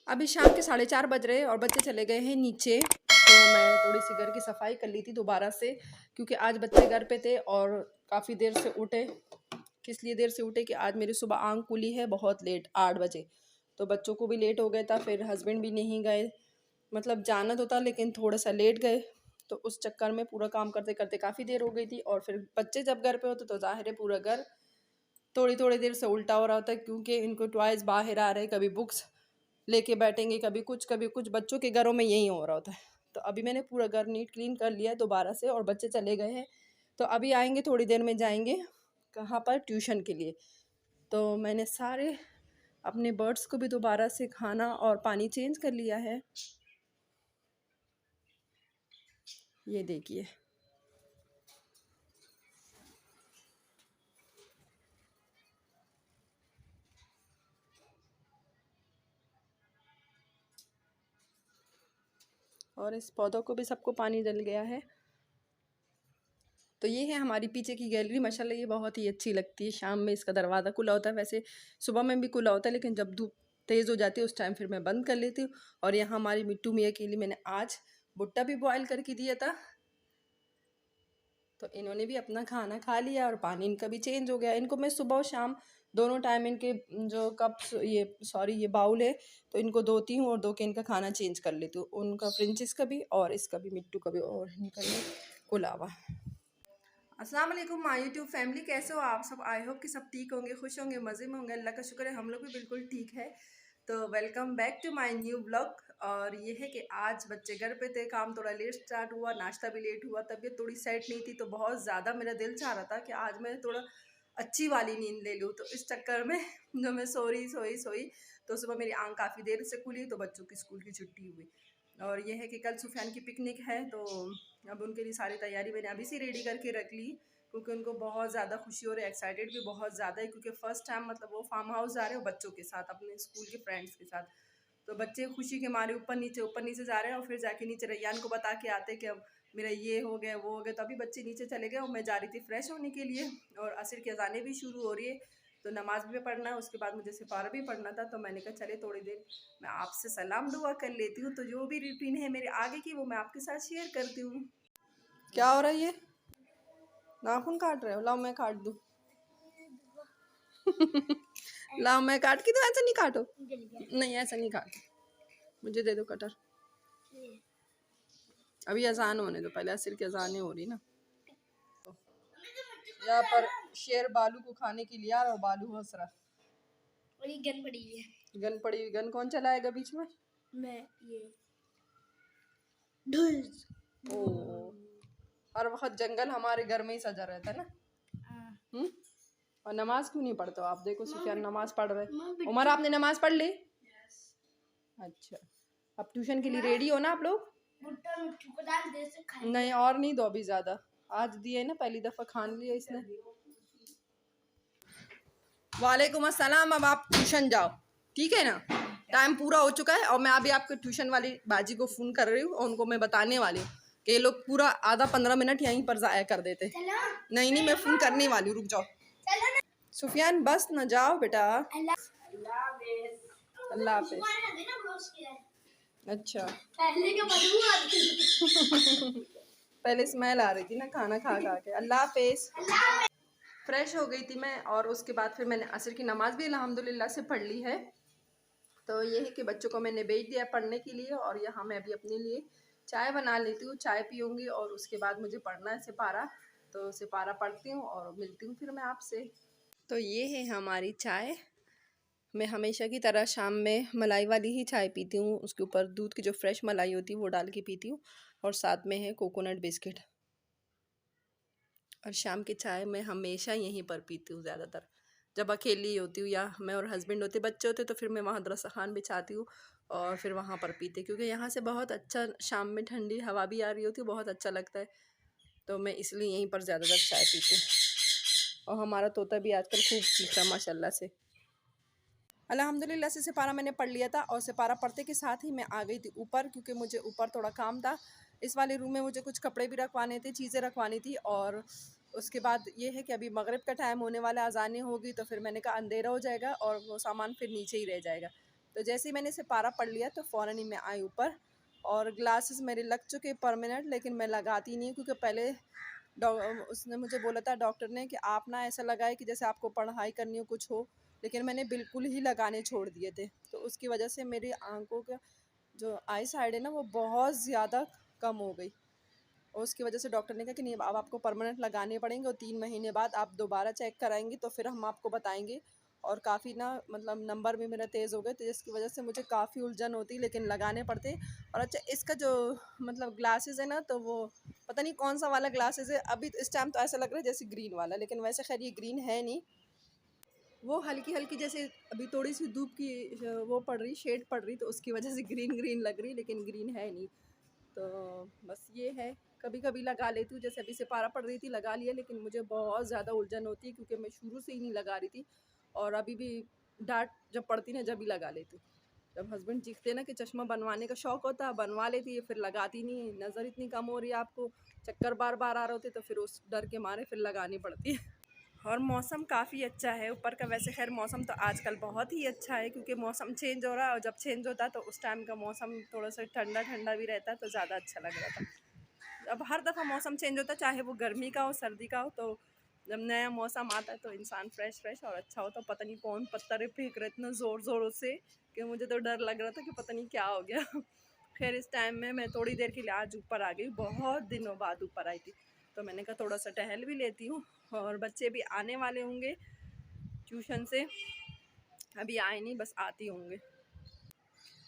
अभी शाम के 4:30 बज रहे हैं और बच्चे चले गए हैं नीचे। तो मैं थोड़ी सी घर की सफाई कर ली थी दोबारा से, क्योंकि आज बच्चे घर पे थे और काफ़ी देर से उठे। किस लिए देर से उठे कि आज मेरी सुबह आँख खुली है बहुत लेट, 8 बजे। तो बच्चों को भी लेट हो गया था, फिर हस्बैंड भी नहीं गए, मतलब जाना तो था लेकिन थोड़ा सा लेट गए। तो उस चक्कर में पूरा काम करते करते काफ़ी देर हो गई थी। और फिर बच्चे जब घर पे होते तो जाहिर है पूरा घर थोड़ी थोड़ी देर से उल्टा हो रहा होता है, क्योंकि इनको टॉयज़ बाहर आ रहे हैं, कभी बुक्स लेके बैठेंगे, कभी कुछ बच्चों के घरों में यही हो रहा होता है। तो अभी मैंने पूरा घर नीट क्लीन कर लिया है दोबारा से और बच्चे चले गए हैं। तो अभी आएंगे, थोड़ी देर में जाएंगे कहाँ पर, ट्यूशन के लिए। तो मैंने सारे अपने बर्ड्स को भी दोबारा से खाना और पानी चेंज कर लिया है। ये देखिए, और इस पौधों को भी सबको पानी डल गया है। तो ये है हमारी पीछे की गैलरी, माशाल्लाह ये बहुत ही अच्छी लगती है। शाम में इसका दरवाज़ा खुला होता है, वैसे सुबह में भी खुला होता है, लेकिन जब धूप तेज़ हो जाती है उस टाइम फिर मैं बंद कर लेती हूँ। और यहाँ हमारी मिट्टू मियाँ के लिए मैंने आज भुट्टा भी बॉयल करके दिया था। तो इन्होंने भी अपना खाना खा लिया और पानी इनका भी चेंज हो गया। इनको मैं सुबह और शाम दोनों टाइम इनके जो कप्स, ये बाउल है, तो इनको धोती हूँ और धो के इनका खाना चेंज कर लेती हूँ, उनका फ्रिंचिस का भी और इसका भी, मिट्टू का भी और इनका भी अलावा। अस्सलाम वालेकुम माय यूट्यूब फैमिली, कैसे हो आप सब? आई होप कि सब ठीक होंगे, खुश होंगे, मज़े में होंगे। अल्लाह का शुक्र है हम लोग भी बिल्कुल ठीक है। तो welcome back to my new blog. और ये है कि आज बच्चे घर पे थे, काम थोड़ा लेट स्टार्ट हुआ, नाश्ता भी लेट हुआ, तबीयत थोड़ी सेट नहीं थी, तो बहुत ज़्यादा मेरा दिल चाह रहा था कि आज मैं थोड़ा अच्छी वाली नींद ले लूँ। तो इस चक्कर में जो मैं सोई तो सुबह मेरी आँख काफ़ी देर से खुली, तो बच्चों की स्कूल की छुट्टी हुई। और ये है कि कल सुफियान की पिकनिक है, तो अब उनके लिए सारी तैयारी मैंने अभी से रेडी करके रख ली, क्योंकि उनको बहुत ज़्यादा खुशी हो रही है, एक्साइटेड भी बहुत ज़्यादा है, क्योंकि फ़र्स्ट टाइम मतलब वो फार्म हाउस जा रहे हैं बच्चों के साथ, अपने स्कूल के फ्रेंड्स के साथ। तो बच्चे खुशी के मारे ऊपर नीचे जा रहे हैं, और फिर जाके नीचे रैयान को बता के आते कि अब मेरा ये हो गया वो हो गया। तो अभी बच्चे नीचे चले गए और मैं जा रही थी फ्रेश होने के लिए, और असर की अज़ानें भी शुरू हो रही है, तो नमाज भी पढ़ना है, उसके बाद मुझे सिपारा भी पढ़ना था। तो मैंने कहा चले थोड़ी देर मैं आपसे सलाम दुआ कर लेती हूँ। तो जो भी रूटीन है मेरे आगे की वो मैं आपके साथ शेयर करती हूँ। क्या हो रहा है? ये नाखून काट रहे हो? लाओ मैं काट दूँ। लाओ मैं काट की, तो ऐसा नहीं काटो, नहीं ऐसा नहीं काटो, मुझे दे दो कटर। अभी अजान होने दो, पहले असर की अजानें हो रही ना। यहाँ पर शेर बालू को खाने के लिए आ रहा, और बालू हंस रहा। और ये गन पड़ी है। गन पड़ी हुई, गन कौन चलाएगा बीच में? मैं ये ढुस। ओ, हर वक्त जंगल हमारे घर में ही सजा रहता है ना। और नमाज क्यों नहीं पढ़ते हो आप? देखो सुफियान नमाज पढ़ रहे। उमर, आपने नमाज पढ़ ली? अच्छा, अब ट्यूशन के लिए रेडी हो ना आप लोग? नहीं, और नहीं दो अभी ज़्यादा, आज दिए ना, पहली दफ़ा खान लिया इसने। वालेकुम अस्सलाम। अब आप ट्यूशन जाओ, ठीक है ना? टाइम पूरा हो चुका है, और मैं अभी आपके ट्यूशन वाली बाजी को फ़ोन कर रही हूँ, और उनको मैं बताने वाली हूँ कि ये लोग पूरा आधा 15 मिनट यहीं पर ज़ाया कर देते। नहीं नहीं, मैं फ़ोन करने वाली हूँ, रुक जाओ। सुफियान बस न जाओ बेटा। अल्लाह हाफिज़। अच्छा, पहले स्मेल आ रही थी ना खाना खा खा के। अल्लाह हाफिज़। फ्रेश हो गई थी मैं, और उसके बाद फिर मैंने असर की नमाज़ भी अल्हम्दुलिल्लाह से पढ़ ली है। तो ये है कि बच्चों को मैंने भेज दिया पढ़ने के लिए, और यहाँ मैं अभी अपने लिए चाय बना लेती हूँ, चाय पीऊँगी, और उसके बाद मुझे पढ़ना है सिपारा। तो सिपारा पढ़ती हूँ और मिलती हूँ फिर मैं आपसे। तो ये है हमारी चाय। मैं हमेशा की तरह शाम में मलाई वाली ही चाय पीती हूँ, उसके ऊपर दूध की जो फ्रेश मलाई होती है वो डाल के पीती हूँ, और साथ में है कोकोनट बिस्किट। और शाम की चाय मैं हमेशा यहीं पर पीती हूँ ज़्यादातर, जब अकेली होती हूँ, या मैं और हस्बैंड होते, बच्चे होते, तो फिर मैं वहाँ दस्तरखान बिछाती हूँ और फिर वहाँ पर पीते, क्योंकि यहाँ से बहुत अच्छा शाम में ठंडी हवा भी आ रही होती है, बहुत अच्छा लगता है। तो मैं इसलिए यहीं पर ज़्यादातर चाय पीती हूँ। और हमारा तोता भी आजकल खूब चीख रहा है माशाल्लाह से। अल्हम्दुलिल्लाह से सिपारा मैंने पढ़ लिया था, और सिपारा पढ़ते के साथ ही मैं आ गई थी ऊपर, क्योंकि मुझे ऊपर थोड़ा काम था। इस वाले रूम में मुझे कुछ कपड़े भी रखवाने थे, चीज़ें रखवानी थी, और उसके बाद ये है कि अभी मगरिब का टाइम होने वाला, अज़ानें होगी, तो फिर मैंने कहा अंधेरा हो जाएगा और वो सामान फिर नीचे ही रह जाएगा। तो जैसे ही मैंने इसे पारा पढ़ लिया तो फ़ौरन ही मैं आई ऊपर। और ग्लासेस मेरे लग चुके परमानेंट, लेकिन मैं लगाती नहीं हूँ क्योंकि पहले उसने मुझे बोला था डॉक्टर ने कि आप ना ऐसा लगाए कि जैसे आपको पढ़ाई करनी हो कुछ हो, लेकिन मैंने बिल्कुल ही लगाने छोड़ दिए थे। तो उसकी वजह से मेरी आंखों का जो आई साइड है ना वो बहुत ज़्यादा कम हो गई, और उसकी वजह से डॉक्टर ने कहा कि नहीं अब आपको परमानेंट लगाने पड़ेंगे, और 3 महीने बाद आप दोबारा चेक कराएंगे तो फिर हम आपको बताएंगे। और काफ़ी ना मतलब नंबर भी मेरा तेज़ हो गए, तो जिसकी वजह से मुझे काफ़ी उलझन होती, लेकिन लगाने पड़ते। और अच्छा इसका जो मतलब ग्लासेस है ना, तो वो पता नहीं कौन सा वाला ग्लासेस है, अभी इस टाइम तो ऐसा लग रहा है जैसे ग्रीन वाला, लेकिन वैसे खैर ये ग्रीन है नहीं, वो हल्की हल्की जैसे अभी थोड़ी सी धूप की वो पड़ रही, शेड पड़ रही, तो उसकी वजह से ग्रीन ग्रीन लग रही, लेकिन ग्रीन है नहीं। तो बस ये है, कभी कभी लगा लेती हूँ, जैसे अभी से पारा पड़ रही थी लगा लिया, लेकिन मुझे बहुत ज़्यादा उलझन होती है क्योंकि मैं शुरू से ही नहीं लगा रही थी, और अभी भी डांट जब पड़ती ना जब ही लगा लेती हूँ। जब हस्बैंड चीखते ना कि चश्मा बनवाने का शौक़ होता है, बनवा लेती है, फिर लगाती नहीं है, नज़र इतनी कम हो रही है आपको, चक्कर बार बार आ रहे होते, तो फिर उस डर के मारे फिर लगानी पड़ती है। और मौसम काफ़ी अच्छा है ऊपर का, वैसे खैर मौसम तो आजकल बहुत ही अच्छा है क्योंकि मौसम चेंज हो रहा है, और जब चेंज होता है तो उस टाइम का मौसम थोड़ा सा ठंडा ठंडा भी रहता है, तो ज़्यादा अच्छा लग रहा था। अब हर दफ़ा मौसम चेंज होता है, चाहे वो गर्मी का हो सर्दी का हो, तो जब नया मौसम आता है तो इंसान फ्रेश फ्रेश और अच्छा होता। पता नहीं कौन पत्थर फेंक रहे इतना ज़ोर ज़ोरों से कि मुझे तो डर लग रहा था कि पता नहीं क्या हो गया। खैर इस टाइम में मैं थोड़ी देर के लिए आज ऊपर आ गई, बहुत दिनों बाद ऊपर आई थी, तो मैंने कहा थोड़ा सा टहल भी लेती हूँ। और बच्चे भी आने वाले होंगे ट्यूशन से, अभी आए नहीं, बस आती होंगे।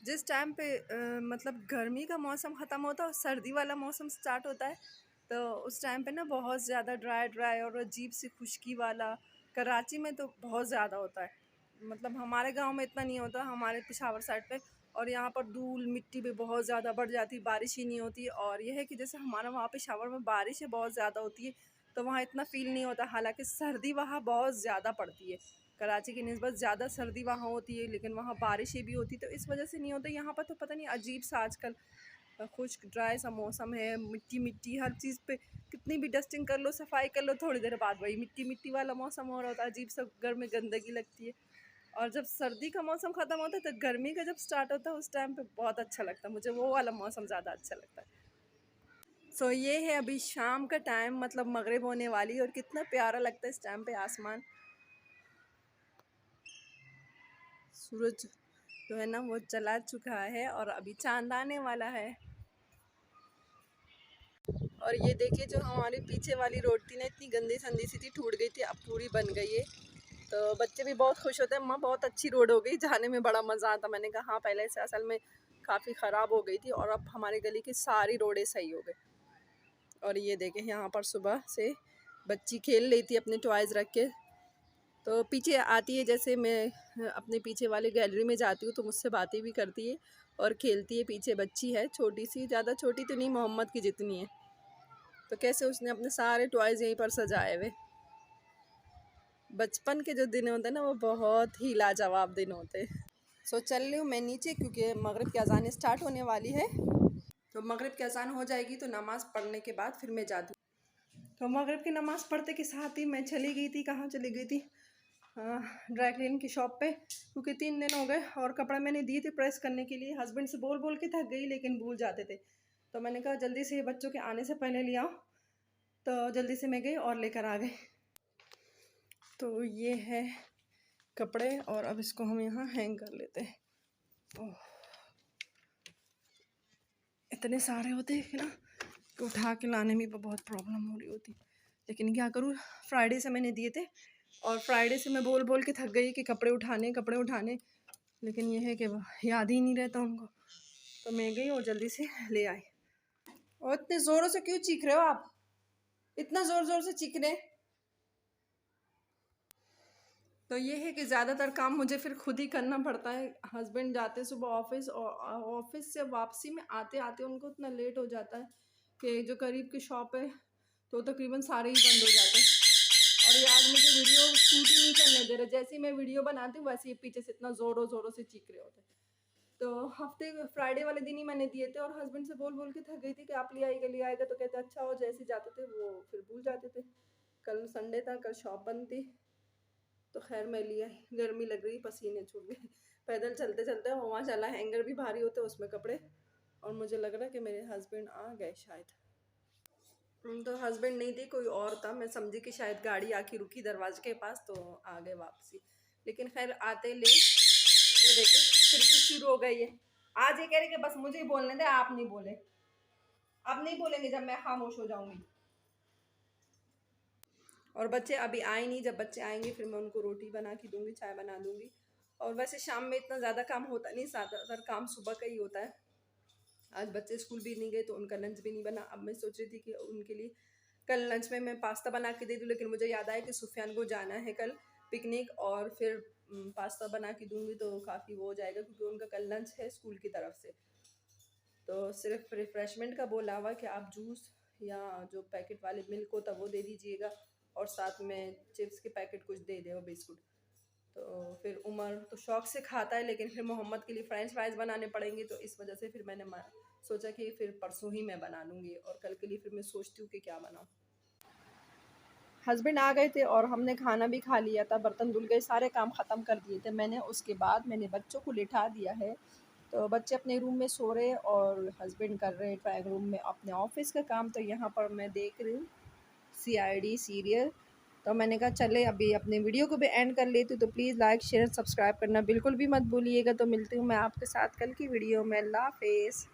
जिस टाइम पे मतलब गर्मी का मौसम ख़त्म होता है और सर्दी वाला मौसम स्टार्ट होता है, तो उस टाइम पे ना बहुत ज़्यादा ड्राई ड्राई और अजीब सी खुश्की वाला, कराची में तो बहुत ज़्यादा होता है, मतलब हमारे गांव में इतना नहीं होता, हमारे पेशावर साइड पे। और यहाँ पर धूल मिट्टी भी बहुत ज़्यादा बढ़ जाती, बारिश ही नहीं होती। और यह है कि जैसे हमारा वहाँ पेशावर में बारिश बहुत ज़्यादा होती है, तो वहाँ इतना फ़ील नहीं होता, हालांकि सर्दी वहाँ बहुत ज़्यादा पड़ती है, कराची की निस्बत ज़्यादा सर्दी वहाँ होती है, लेकिन वहाँ बारिशें भी होती, तो इस वजह से नहीं होता। यहाँ पर तो पता नहीं अजीब सा आजकल खुश्क ड्राई सा मौसम है, मिट्टी मिट्टी हर चीज़ पे, कितनी भी डस्टिंग कर लो सफाई कर लो, थोड़ी देर बाद वही मिट्टी मिट्टी वाला मौसम हो रहा होता है, अजीब सा घर में गंदगी लगती है। और जब सर्दी का मौसम ख़त्म होता है तो गर्मी का जब स्टार्ट होता है उस टाइम पे बहुत अच्छा लगता है, मुझे वो वाला मौसम ज़्यादा अच्छा लगता है। सो ये है अभी शाम का टाइम, मतलब मगरिब होने वाली, और कितना प्यारा लगता है इस टाइम पे आसमान, सूरज जो है ना वो चला चुका है और अभी चांद आने वाला है। और ये देखिए जो हमारे पीछे वाली रोड थी ना, इतनी गंदी संदी सी थी, टूट गई थी, अब पूरी बन गई है। तो बच्चे भी बहुत खुश होते हैं, माँ बहुत अच्छी रोड हो गई, जाने में बड़ा मज़ा आता। मैंने कहा हाँ, पहले से असल में काफ़ी ख़राब हो गई थी और अब हमारी गली की सारी रोडें सही हो गई। और ये देखें यहाँ पर सुबह से बच्ची खेल रही थी अपने टॉयज़ रख के, तो पीछे आती है, जैसे मैं अपने पीछे वाली गैलरी में जाती हूँ तो मुझसे बातें भी करती है और खेलती है। पीछे बच्ची है छोटी सी, ज़्यादा छोटी तो नहीं, मोहम्मद की जितनी है। तो कैसे उसने अपने सारे टॉयज़ यहीं पर सजाए हुए। बचपन के जो दिन होते हैं ना वो बहुत ही लाजवाब दिन होते हैं। सो चल रही हूँ मैं नीचे क्योंकि मगरिब की अज़ान स्टार्ट होने वाली है, तो मगरिब की अज़ान हो जाएगी तो नमाज़ पढ़ने के बाद फिर मैं जाती हूँ। तो मगरिब की नमाज़ पढ़ते के साथ ही मैं चली गई थी, कहाँ चली गई थी, ड्राई क्लीन की शॉप पे, क्योंकि 3 दिन हो गए और कपड़े मैंने दिए थे प्रेस करने के लिए। हस्बैंड से बोल बोल के थक गई लेकिन भूल जाते थे, तो मैंने कहा जल्दी से बच्चों के आने से पहले ले आओ, तो जल्दी से मैं गई और लेकर आ गई। तो ये है कपड़े और अब इसको हम यहाँ हैंग कर लेते हैं। ओह, इतने सारे होते हैं ना तो उठा के लाने में बहुत प्रॉब्लम हो रही होती, लेकिन क्या करूँ, फ्राइडे से मैंने दिए थे और फ्राइडे से मैं बोल बोल के थक गई कि कपड़े उठाने, लेकिन ये है कि याद ही नहीं रहता उनको, तो मैं गई और जल्दी से ले आई। और इतने ज़ोरों से क्यों चीख रहे हो आप, इतना ज़ोर ज़ोर से चीख रहे? तो ये है कि ज़्यादातर काम मुझे फिर खुद ही करना पड़ता है। हस्बैंड जाते सुबह ऑफिस और ऑफिस से वापसी में आते आते उनको इतना लेट हो जाता है कि जो करीब की शॉप है तो तकरीबन सारे ही बंद हो जाते हैं। और ये आज मुझे वीडियो शूट ही नहीं करने दे रहे, जैसे ही मैं वीडियो बनाती हूँ वैसे ही पीछे से इतना ज़ोरों ज़ोरों से चीख रहे होते हैं। तो हफ्ते फ्राइडे वाले दिन ही मैंने दिए थे और हस्बैंड से बोल बोल के थक गई थी कि आप ले आएगा, तो कहते अच्छा, हो जैसे जाते थे वो फिर भूल जाते थे। कल संडे था, कल शॉप बंद थी, तो खैर मैं लिया, गर्मी लग रही, पसीने छूट गए। पैदल चलते चलते, और माशाल्लाह हैंगर भी भारी होते हैं उसमें कपड़े। और मुझे लग रहा है कि मेरे हस्बैंड आ गए शायद। तो हस्बैंड नहीं थे, कोई और था। मैं समझी कि शायद गाड़ी आके रुकी दरवाजे के पास, तो आ गए वापसी। लेकिन खैर आते ले, ये देखिए फिर कुछ शुरू हो गई है। आज ये कह रही कि बस मुझे ही बोलने दे, आप नहीं बोले। अब नहीं बोलेंगे जब मैं खामोश हो जाऊंगी। और बच्चे अभी आए नहीं, जब बच्चे आएंगे फिर मैं उनको रोटी बना के दूंगी, चाय बना दूंगी। और वैसे शाम में इतना ज़्यादा काम होता नहीं, ज़्यादातर काम सुबह का ही होता है। आज बच्चे स्कूल भी नहीं गए तो उनका लंच भी नहीं बना। अब मैं सोच रही थी कि उनके लिए कल लंच में मैं पास्ता बना के दे दूँ, लेकिन मुझे याद आया कि सुफियान को जाना है कल पिकनिक, और फिर पास्ता बना के दूंगी तो काफ़ी वो हो जाएगा, क्योंकि उनका कल लंच है स्कूल की तरफ से। तो सिर्फ रिफ़्रेशमेंट का बोला हुआ कि आप जूस या जो पैकेट वाले मिल्क होता वो दे दीजिएगा, और साथ में चिप्स के पैकेट कुछ दे दे और बिस्कुट। तो फिर उमर तो शौक से खाता है, लेकिन फिर मोहम्मद के लिए फ्रेंच फ्राइज़ बनाने पड़ेंगे, तो इस वजह से फिर मैंने सोचा कि फिर परसों ही मैं बना लूँगी, और कल के लिए फिर मैं सोचती हूँ कि क्या बनाऊँ। हस्बैंड आ गए थे और हमने खाना भी खा लिया था, बर्तन धुल गए, सारे काम ख़त्म कर दिए थे मैंने। उसके बाद मैंने बच्चों को लिटा दिया है, तो बच्चे अपने रूम में सो रहे, और हस्बैंड कर रहे हैं ड्राइंग रूम में अपने ऑफिस का काम। तो यहाँ पर मैं देख रही हूँ CID सीरियल। तो मैंने कहा चले अभी अपने वीडियो को भी एंड कर लेती हूँ। तो प्लीज़ लाइक शेयर सब्सक्राइब करना बिल्कुल भी मत भूलिएगा। तो मिलती हूँ मैं आपके साथ कल की वीडियो में। अल्लाह हाफ़िज़।